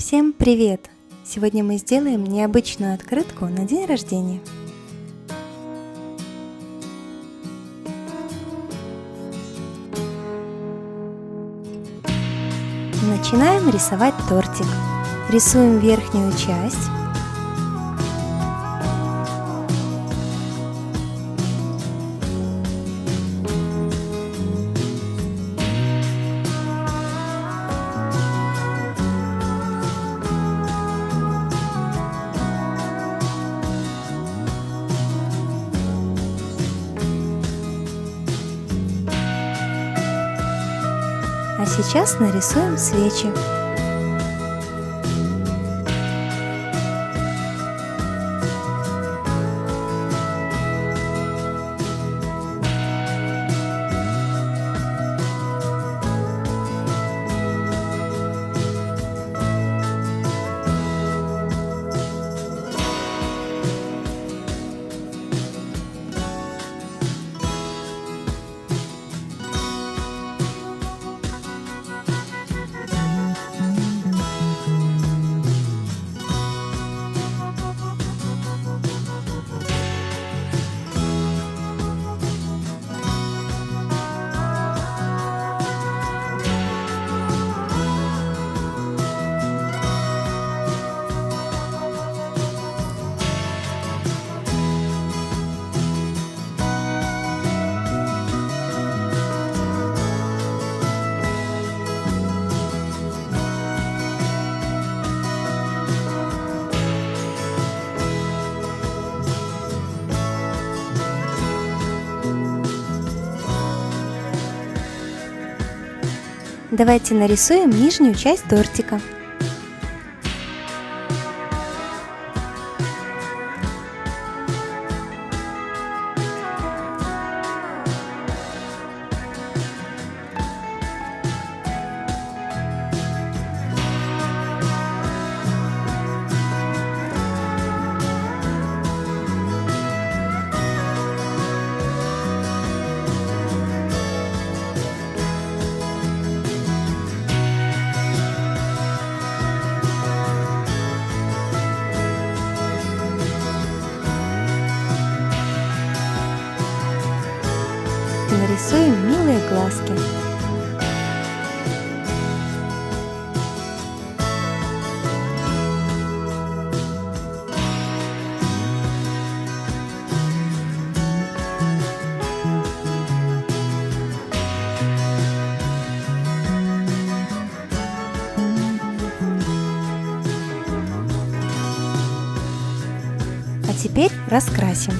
Всем привет! Сегодня мы сделаем необычную открытку на день рождения. Начинаем рисовать тортик. Рисуем верхнюю часть. А сейчас нарисуем свечи. Давайте нарисуем нижнюю часть тортика. Нарисуем милые глазки. А теперь раскрасим.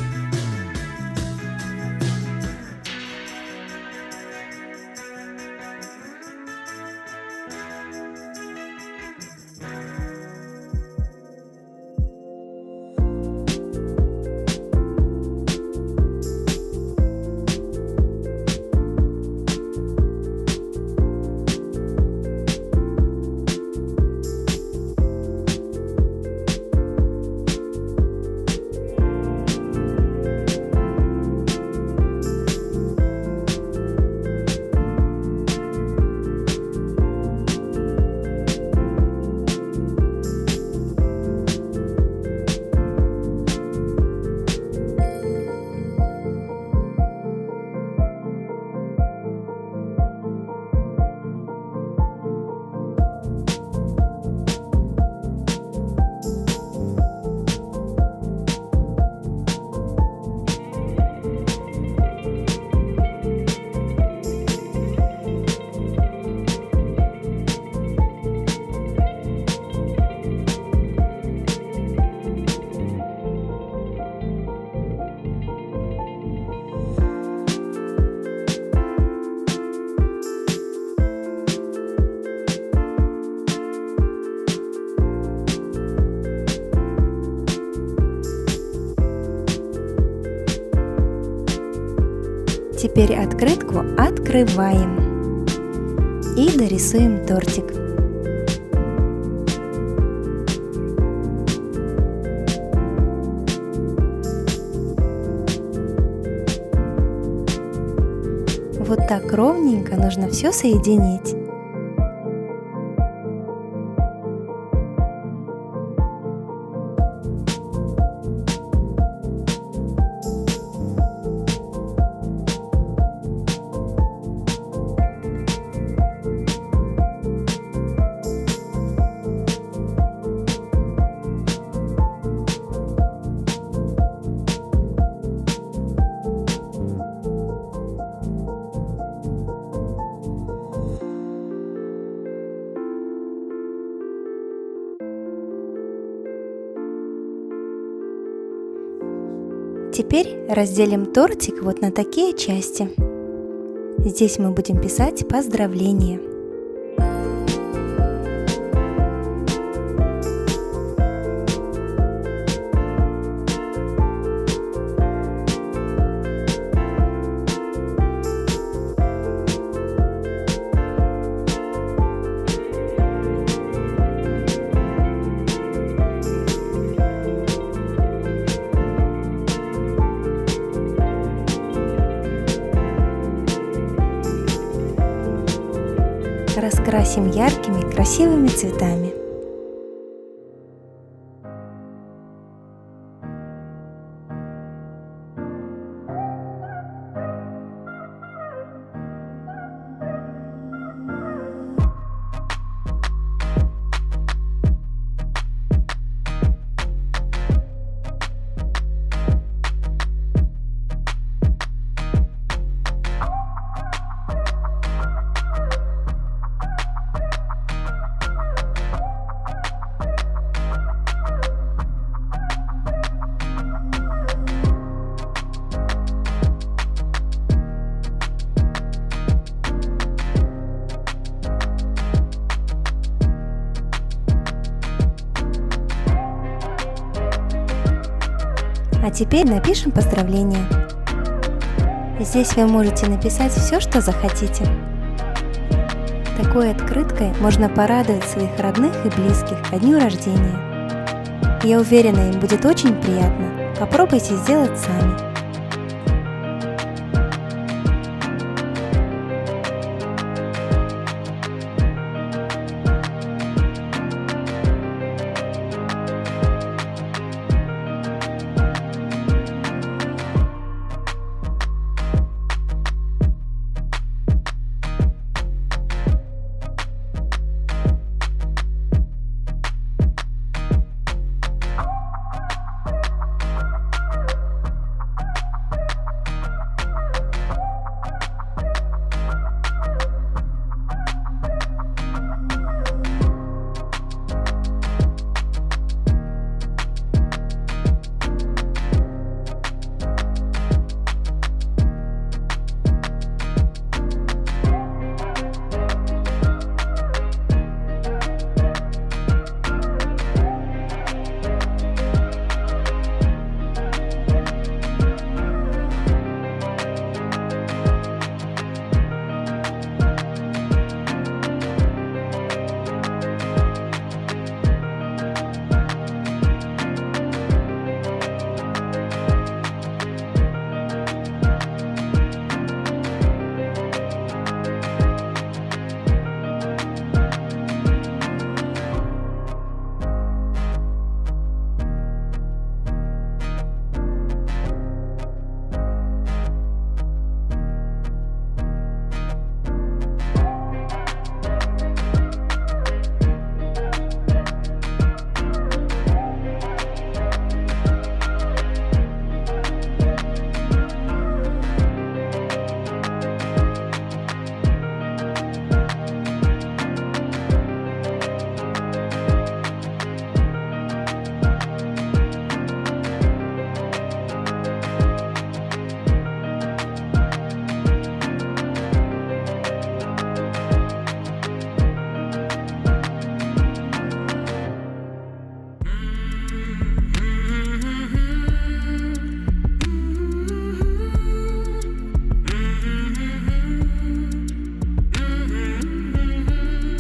Теперь открытку открываем и дорисуем тортик. Вот так ровненько нужно все соединить. Теперь разделим тортик вот на такие части. Здесь мы будем писать поздравления. Раскрасим яркими, красивыми цветами. А теперь напишем поздравления. Здесь вы можете написать все, что захотите. Такой открыткой можно порадовать своих родных и близких ко дню рождения. Я уверена, им будет очень приятно. Попробуйте сделать сами.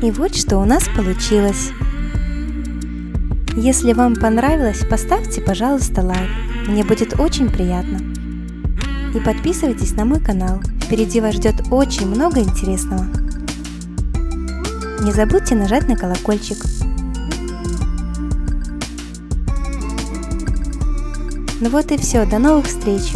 И вот что у нас получилось. Если вам понравилось, поставьте, пожалуйста, лайк. Мне будет очень приятно. И подписывайтесь на мой канал. Впереди вас ждет очень много интересного. Не забудьте нажать на колокольчик. Ну вот и все. До новых встреч!